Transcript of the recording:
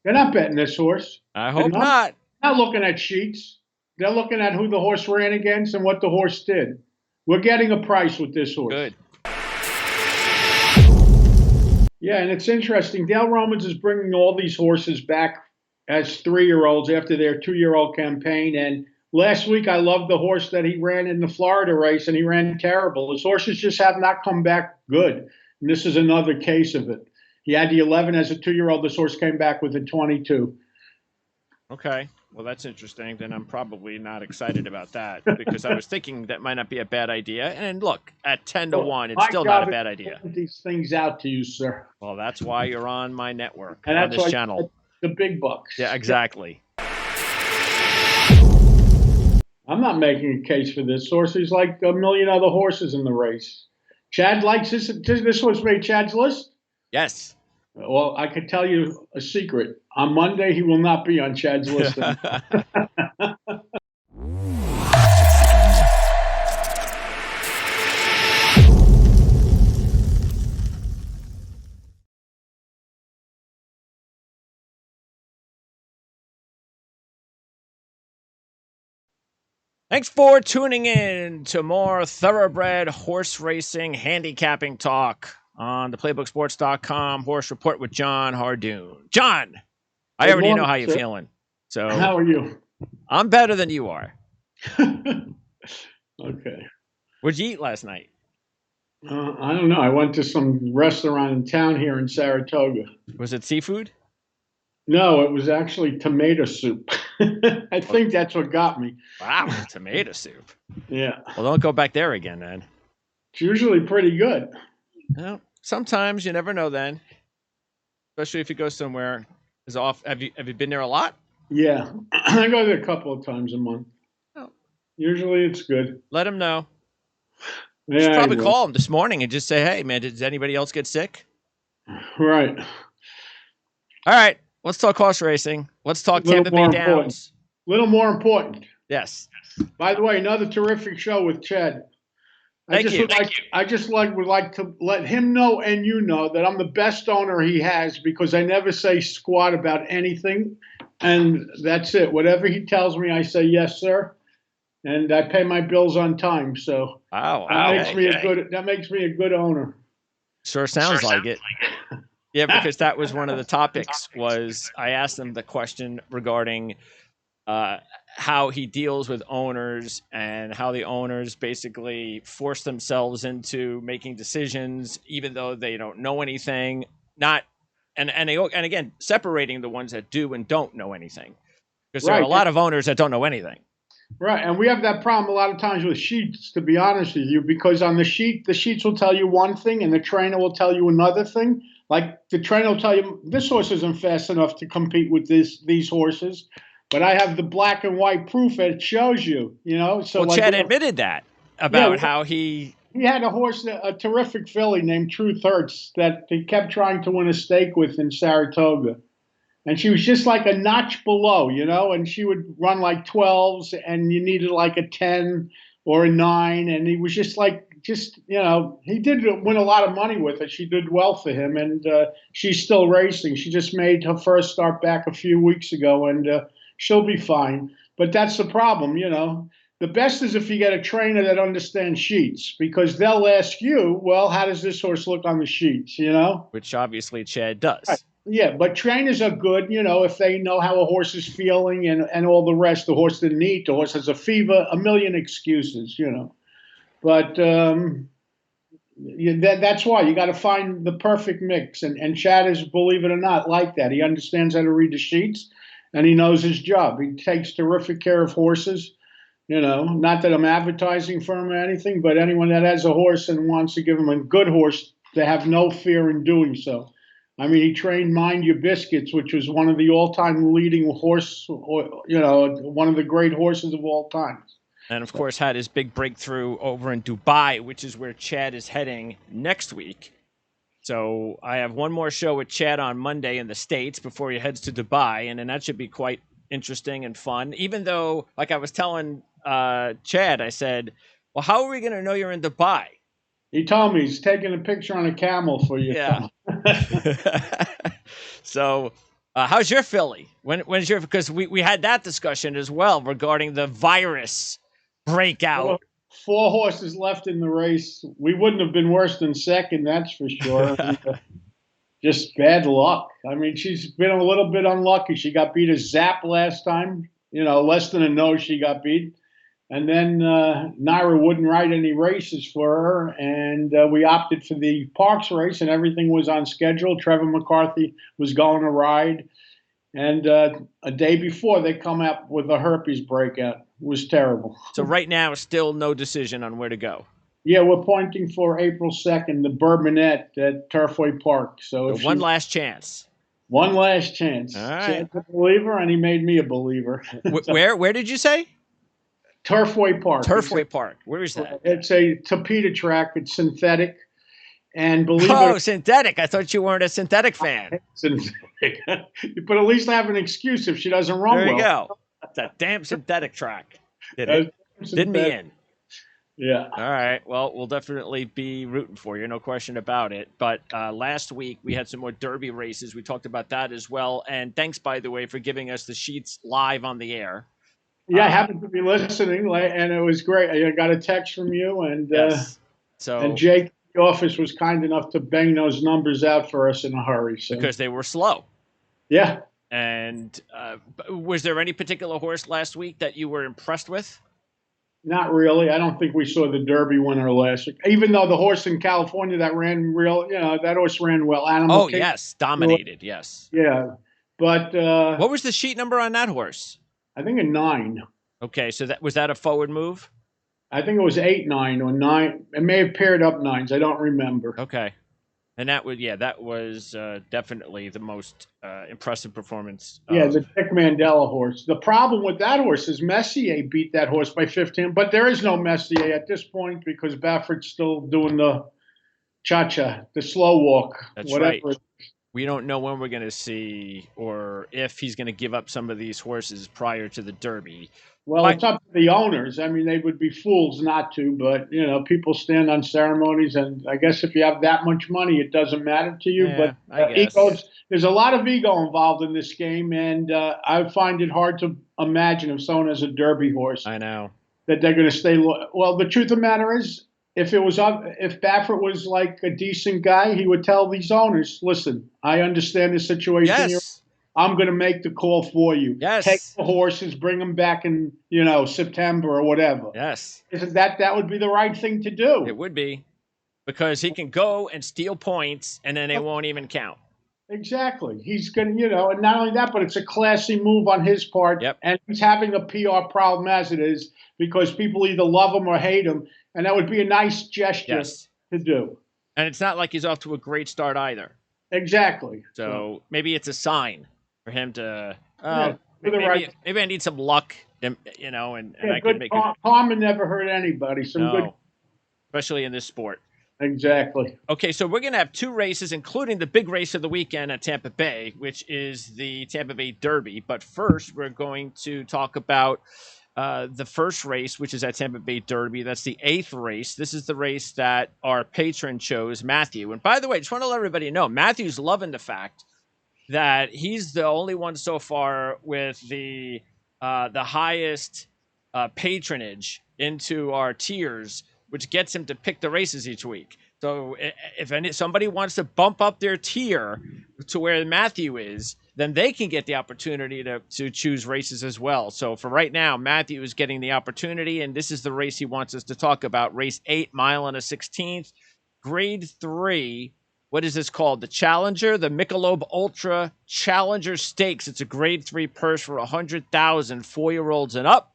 They're not betting this horse. I hope not. Not looking at sheets. They're looking at who the horse ran against and what the horse did. We're getting a price with this horse. Good. Yeah, and it's interesting. Dale Romans is bringing all these horses back as 3-year-olds after their 2-year-old campaign. And last week, I loved the horse that he ran in the Florida race, and he ran terrible. His horses just have not come back good. And this is another case of it. He had the 11 as a 2-year-old. This horse came back with a 22. Okay. Well, that's interesting. Then I'm probably not excited about that because I was thinking that might not be a bad idea. And look, at 10-1, it's still not a bad idea. These things out to you, sir. Well, that's why you're on my network, and on this channel. The big bucks. Yeah, exactly. I'm not making a case for this horse. He's like a million other horses in the race. Chad likes this. This horse made Chad's list? Yes. Well, I could tell you a secret. On Monday, he will not be on Chad's list. Thanks for tuning in to more Thoroughbred horse racing handicapping talk on the playbooksports.com horse report with Jon Hardoon. John, I already know how you're feeling. So how are you? I'm better than you are. Okay. What'd you eat last night? I don't know. I went to some restaurant in town here in Saratoga. Was it seafood? No, it was actually tomato soup. I think that's what got me. Wow, tomato soup. Yeah. Well, don't go back there again, then. It's usually pretty good. Well, sometimes you never know then. Especially if you go somewhere as off. Have you been there a lot? Yeah. I go there a couple of times a month. Oh. Usually it's good. Let him know. Yeah, you should probably call him this morning and just say, hey, man, did anybody else get sick? Right. All right. Let's talk horse racing. Let's talk Tampa Bay Downs. A little more important. Yes. By the way, another terrific show with Chad. Thank you. I just would like to let him know and you know that I'm the best owner he has because I never say squat about anything. And that's it. Whatever he tells me, I say, yes, sir. And I pay my bills on time. So that makes me a good owner. Sure sounds like it. Yeah, because that was one of the topics was I asked him the question regarding how he deals with owners and how the owners basically force themselves into making decisions even though they don't know anything. And again, separating the ones that do and don't know anything. Because there are a lot of owners that don't know anything. Right, and we have that problem a lot of times with sheets, to be honest with you, because on the sheets will tell you one thing and the trainer will tell you another thing. Like the trainer will tell you, this horse isn't fast enough to compete with these horses, but I have the black and white proof that shows you, you know. So well, Chad admitted that about how he had a horse, a terrific filly named Truth Hurts that he kept trying to win a stake with in Saratoga. And she was just like a notch below, you know, and she would run like 12s and you needed like a 10 or a 9. And he was just you know, he did win a lot of money with it. She did well for him and she's still racing. She just made her first start back a few weeks ago and she'll be fine. But that's the problem, you know. The best is if you get a trainer that understands sheets because they'll ask you, well, how does this horse look on the sheets, you know? Which obviously Chad does. Right. Yeah, but trainers are good, you know, if they know how a horse is feeling and all the rest. The horse didn't eat, the horse has a fever, a million excuses, you know. But that's why you got to find the perfect mix. And Chad is, believe it or not, like that. He understands how to read the sheets, and he knows his job. He takes terrific care of horses. You know, not that I'm advertising for him or anything, but anyone that has a horse and wants to give him a good horse, they have no fear in doing so. I mean, he trained Mind Your Biscuits, which was one of the all-time leading horse, you know, one of the great horses of all time. And, of course, had his big breakthrough over in Dubai, which is where Chad is heading next week. So I have one more show with Chad on Monday in the States before he heads to Dubai, and then that should be quite interesting and fun. Even though, like I was telling Chad, I said, well, how are we going to know you're in Dubai? He told me he's taking a picture on a camel for you. Yeah. So How's your filly? When's your, because we had that discussion as well regarding the virus breakout. 4 horses left in the race. We wouldn't have been worse than second, that's for sure. Just bad luck. I mean, she's been a little bit unlucky. She got beat a zap last time. Less than a no she got beat. And then Naira wouldn't ride any races for her, and we opted for the Parks race, and everything was on schedule. Trevor McCarthy was going to ride, and a day before they come out with a herpes breakout. It was terrible. So right now, still no decision on where to go. Yeah, we're pointing for April 2nd, the Bourbonette at Turfway Park. So one last chance. One last chance. All right. Chance a believer, and he made me a believer. Where did you say? Turfway Park. Turfway Park. Where is that? It's a Tapeta track. It's synthetic. And believe it, synthetic. I thought you weren't a synthetic fan. Synthetic. But at least I have an excuse if she doesn't run well. There you go. That damn synthetic track. Did me in. Yeah. All right. Well, we'll definitely be rooting for you. No question about it. But last week we had some more Derby races. We talked about that as well. And thanks, by the way, for giving us the sheets live on the air. Yeah, I happened to be listening, and it was great. I got a text from you, and yes. And Jake in the office was kind enough to bang those numbers out for us in a hurry. So. Because they were slow. Yeah. And was there any particular horse last week that you were impressed with? Not really. I don't think we saw the Derby winner last week. Even though the horse in California that ran that horse ran well. Animal King, yes, dominated. Yes. Yeah, but what was the sheet number on that horse? I think a 9. Okay, so was that a forward move? I think it was 8, 9, or 9. It may have paired up 9s. I don't remember. Okay, and that was definitely the most impressive performance. Yeah, the Dick Mandela horse. The problem with that horse is Messier beat that horse by 15, but there is no Messier at this point because Baffert's still doing the cha-cha, the slow walk. That's whatever. Right. We don't know when we're going to see or if he's going to give up some of these horses prior to the Derby. Well, it's up to the owners. I mean, they would be fools not to, but, people stand on ceremonies, and I guess if you have that much money, it doesn't matter to you. Yeah, but egos, there's a lot of ego involved in this game, and I find it hard to imagine if someone has a Derby horse. I know. That they're going to stay well, the truth of the matter is, if Baffert was like a decent guy, he would tell these owners, listen, I understand the situation here. I'm going to make the call for you. Yes. Take the horses, bring them back in, September or whatever. Yes. Isn't that would be the right thing to do? It would be. Because he can go and steal points, and then they won't even count. Exactly. He's going to, and not only that, but it's a classy move on his part. Yep. And he's having a PR problem as it is because people either love him or hate him. And that would be a nice gesture to do. And it's not like he's off to a great start either. Exactly. So maybe it's a sign for him to, maybe I need some luck, and I can make it. Karma never hurt anybody. Good. Especially in this sport. Exactly. Okay, so we're going to have 2 races, including the big race of the weekend at Tampa Bay, which is the Tampa Bay Derby. But first, we're going to talk about the first race, which is at Tampa Bay Derby. That's the 8th race. This is the race that our patron chose, Matthew. And by the way, just want to let everybody know, Matthew's loving the fact that he's the only one so far with the highest patronage into our tiers, which gets him to pick the races each week. So if somebody wants to bump up their tier to where Matthew is, then they can get the opportunity to choose races as well. So for right now, Matthew is getting the opportunity, and this is the race he wants us to talk about. Race 8, mile and a 16th, grade 3. What is this called? The Challenger, the Michelob Ultra Challenger Stakes. It's a grade 3 purse for $100,000, 4-year-olds and up.